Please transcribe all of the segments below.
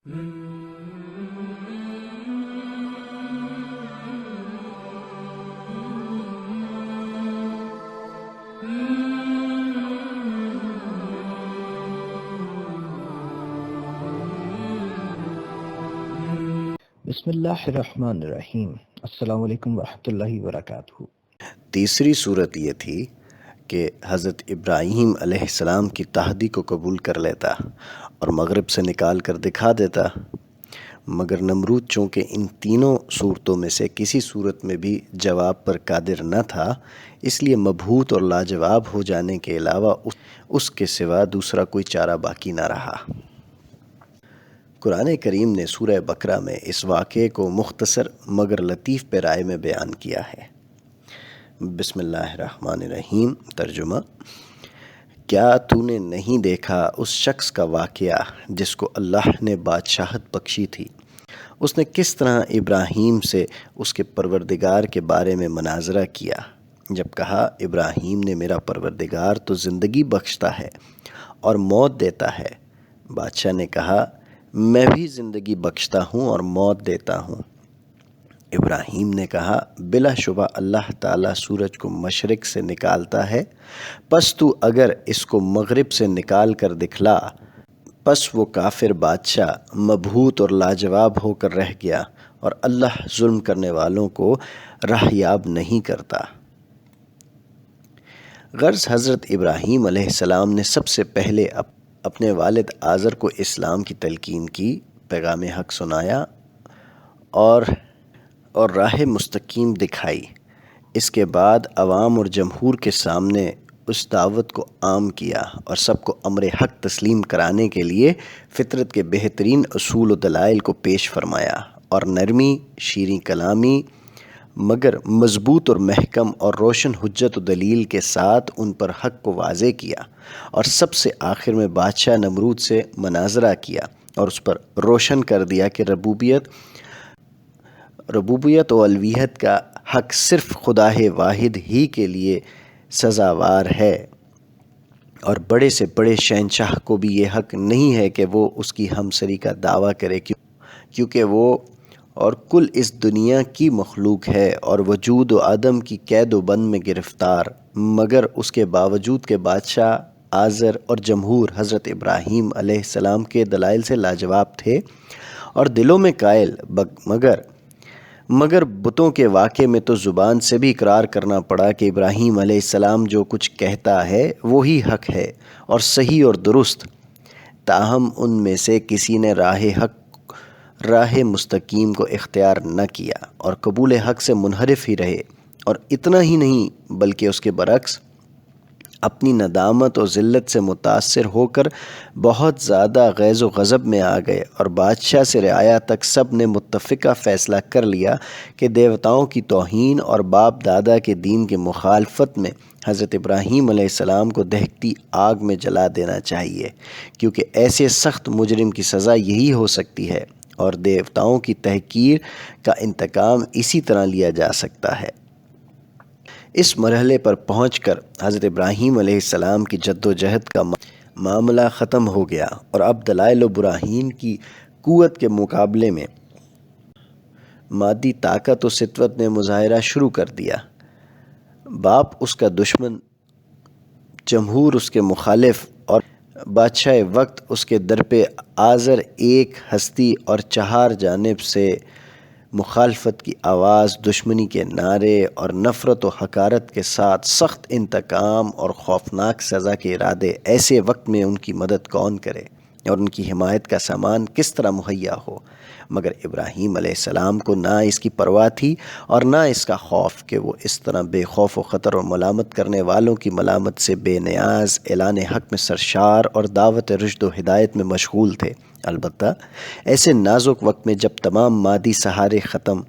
بسم اللہ الرحمن الرحیم۔ السلام علیکم ورحمۃ اللہ وبرکاتہ۔ تیسری صورت یہ تھی کہ حضرت ابراہیم علیہ السلام کی تحدی کو قبول کر لیتا اور مغرب سے نکال کر دکھا دیتا، مگر نمرود چونکہ ان تینوں صورتوں میں سے کسی صورت میں بھی جواب پر قادر نہ تھا، اس لیے مبہوت اور لاجواب ہو جانے کے علاوہ اس کے سوا دوسرا کوئی چارہ باقی نہ رہا۔ قرآن کریم نے سورہ بقرہ میں اس واقعے کو مختصر مگر لطیف پیرائے میں بیان کیا ہے۔ بسم اللہ الرحمن الرحیم۔ ترجمہ: کیا تو نے نہیں دیکھا اس شخص کا واقعہ جس کو اللہ نے بادشاہت بخشی تھی؟ اس نے کس طرح ابراہیم سے اس کے پروردگار کے بارے میں مناظرہ کیا۔ جب کہا ابراہیم نے میرا پروردگار تو زندگی بخشتا ہے اور موت دیتا ہے، بادشاہ نے کہا میں بھی زندگی بخشتا ہوں اور موت دیتا ہوں۔ ابراہیم نے کہا بلا شبہ اللہ تعالیٰ سورج کو مشرق سے نکالتا ہے، پس تو اگر اس کو مغرب سے نکال کر دکھلا۔ پس وہ کافر بادشاہ مبہوت اور لاجواب ہو کر رہ گیا، اور اللہ ظلم کرنے والوں کو راہ یاب نہیں کرتا۔ غرض حضرت ابراہیم علیہ السلام نے سب سے پہلے اپنے والد آزر کو اسلام کی تلقین کی، پیغام حق سنایا اور راہ مستقیم دکھائی۔ اس کے بعد عوام اور جمہور کے سامنے اس دعوت کو عام کیا اور سب کو امر حق تسلیم کرانے کے لیے فطرت کے بہترین اصول و دلائل کو پیش فرمایا، اور نرمی، شیریں کلامی مگر مضبوط اور محکم اور روشن حجت و دلیل کے ساتھ ان پر حق کو واضح کیا، اور سب سے آخر میں بادشاہ نمرود سے مناظرہ کیا اور اس پر روشن کر دیا کہ ربوبیت و الوہیت کا حق صرف خدا واحد ہی کے لیے سزاوار ہے، اور بڑے سے بڑے شہنشاہ کو بھی یہ حق نہیں ہے کہ وہ اس کی ہمسری کا دعویٰ کرے، کیونکہ وہ اور کل اس دنیا کی مخلوق ہے اور وجود و عدم کی قید و بند میں گرفتار، مگر اس کے باوجود کہ بادشاہ آزر اور جمہور حضرت ابراہیم علیہ السلام کے دلائل سے لاجواب تھے اور دلوں میں قائل، مگر بتوں کے واقعے میں تو زبان سے بھی اقرار کرنا پڑا کہ ابراہیم علیہ السلام جو کچھ کہتا ہے وہی حق ہے اور صحیح اور درست۔ تاہم ان میں سے کسی نے راہ مستقیم کو اختیار نہ کیا اور قبول حق سے منحرف ہی رہے، اور اتنا ہی نہیں بلکہ اس کے برعکس اپنی ندامت اور ذلت سے متاثر ہو کر بہت زیادہ غیظ و غضب میں آ گئے، اور بادشاہ سے رعایا تک سب نے متفقہ فیصلہ کر لیا کہ دیوتاؤں کی توہین اور باپ دادا کے دین کی مخالفت میں حضرت ابراہیم علیہ السلام کو دہکتی آگ میں جلا دینا چاہیے، کیونکہ ایسے سخت مجرم کی سزا یہی ہو سکتی ہے، اور دیوتاؤں کی تحقیر کا انتقام اسی طرح لیا جا سکتا ہے۔ اس مرحلے پر پہنچ کر حضرت ابراہیم علیہ السلام کی جد و جہد کا معاملہ ختم ہو گیا، اور اب دلائل و براہین کی قوت کے مقابلے میں مادی طاقت و سطوت نے مظاہرہ شروع کر دیا۔ باپ اس کا دشمن، جمہور اس کے مخالف، اور بادشاہ وقت اس کے در پہ آزر ایک ہستی اور چہار جانب سے مخالفت کی آواز، دشمنی کے نعرے اور نفرت و حقارت کے ساتھ سخت انتقام اور خوفناک سزا کے ارادے۔ ایسے وقت میں ان کی مدد کون کرے اور ان کی حمایت کا سامان کس طرح مہیا ہو؟ مگر ابراہیم علیہ السلام کو نہ اس کی پرواہ تھی اور نہ اس کا خوف کہ وہ اس طرح بے خوف و خطر اور ملامت کرنے والوں کی ملامت سے بے نیاز، اعلان حق میں سرشار اور دعوت رشد و ہدایت میں مشغول تھے۔ البتہ ایسے نازک وقت میں جب تمام مادی سہارے ختم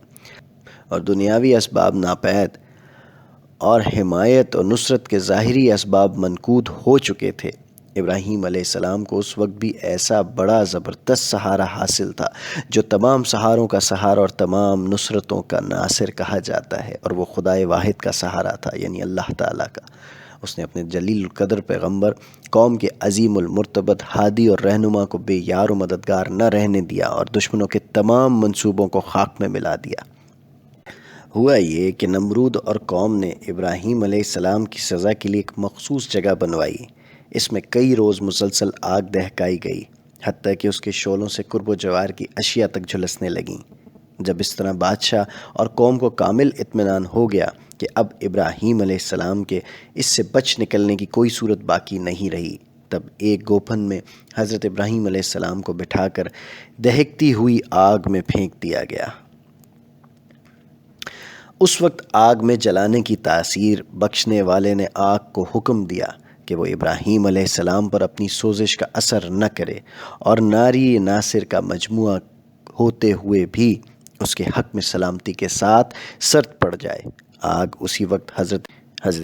اور دنیاوی اسباب ناپید اور حمایت اور نصرت کے ظاہری اسباب منقود ہو چکے تھے، ابراہیم علیہ السلام کو اس وقت بھی ایسا بڑا زبردست سہارا حاصل تھا جو تمام سہاروں کا سہارا اور تمام نصرتوں کا ناصر کہا جاتا ہے، اور وہ خدائے واحد کا سہارا تھا، یعنی اللہ تعالیٰ کا۔ اس نے اپنے جلیل القدر پیغمبر قوم کے عظیم المرتبت ہادی اور رہنما کو بے یار و مددگار نہ رہنے دیا اور دشمنوں کے تمام منصوبوں کو خاک میں ملا دیا۔ ہوا یہ کہ نمرود اور قوم نے ابراہیم علیہ السلام کی سزا کے لیے ایک مخصوص جگہ بنوائی۔ اس میں کئی روز مسلسل آگ دہکائی گئی، حتیٰ کہ اس کے شعلوں سے قرب و جوار کی اشیاء تک جھلسنے لگیں۔ جب اس طرح بادشاہ اور قوم کو کامل اطمینان ہو گیا کہ اب ابراہیم علیہ السلام کے اس سے بچ نکلنے کی کوئی صورت باقی نہیں رہی، تب ایک گوپن میں حضرت ابراہیم علیہ السلام کو بٹھا کر دہکتی ہوئی آگ میں پھینک دیا گیا۔ اس وقت آگ میں جلانے کی تاثیر بخشنے والے نے آگ کو حکم دیا کہ وہ ابراہیم علیہ السلام پر اپنی سوزش کا اثر نہ کرے اور ناری ناصر کا مجموعہ ہوتے ہوئے بھی اس کے حق میں سلامتی کے ساتھ سرد پڑ جائے۔ آگ اسی وقت حضرت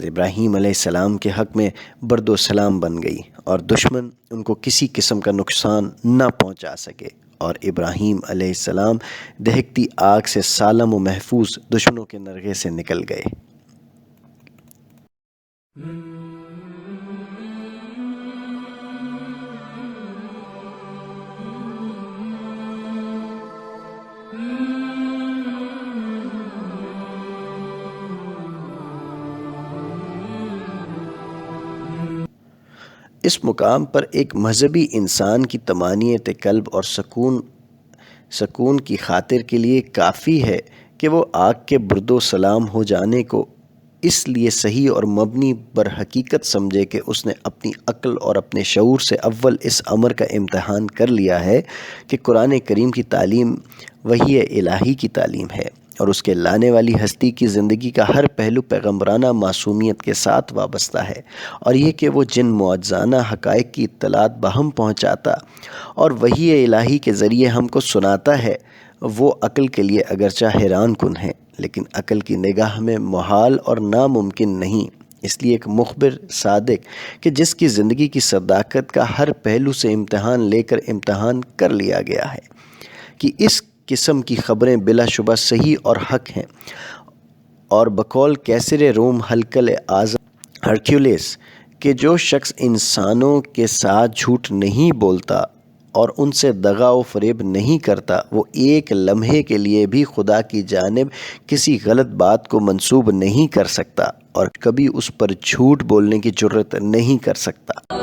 ابراہیم علیہ السلام کے حق میں برد و سلام بن گئی اور دشمن ان کو کسی قسم کا نقصان نہ پہنچا سکے، اور ابراہیم علیہ السلام دہکتی آگ سے سالم و محفوظ دشمنوں کے نرغے سے نکل گئے۔ اس مقام پر ایک مذہبی انسان کی طمانینت قلب اور سکون کی خاطر کے لیے کافی ہے کہ وہ آگ کے برد و سلام ہو جانے کو اس لیے صحیح اور مبنی بر حقیقت سمجھے کہ اس نے اپنی عقل اور اپنے شعور سے اول اس امر کا امتحان کر لیا ہے کہ قرآن کریم کی تعلیم وحی الہی کی تعلیم ہے، اور اس کے لانے والی ہستی کی زندگی کا ہر پہلو پیغمبرانہ معصومیت کے ساتھ وابستہ ہے، اور یہ کہ وہ جن معجزانہ حقائق کی اطلاعات باہم پہنچاتا اور وحی الہی کے ذریعے ہم کو سناتا ہے، وہ عقل کے لیے اگرچہ حیران کن ہے، لیکن عقل کی نگاہ میں محال اور ناممکن نہیں۔ اس لیے ایک مخبر صادق کہ جس کی زندگی کی صداقت کا ہر پہلو سے امتحان لے کر امتحان کر لیا گیا ہے کہ اس قسم کی خبریں بلا شبہ صحیح اور حق ہیں، اور بقول کیسر روم ہلکل اعظم ہرکیولیس کہ جو شخص انسانوں کے ساتھ جھوٹ نہیں بولتا اور ان سے دغا و فریب نہیں کرتا، وہ ایک لمحے کے لیے بھی خدا کی جانب کسی غلط بات کو منسوب نہیں کر سکتا اور کبھی اس پر جھوٹ بولنے کی جرت نہیں کر سکتا۔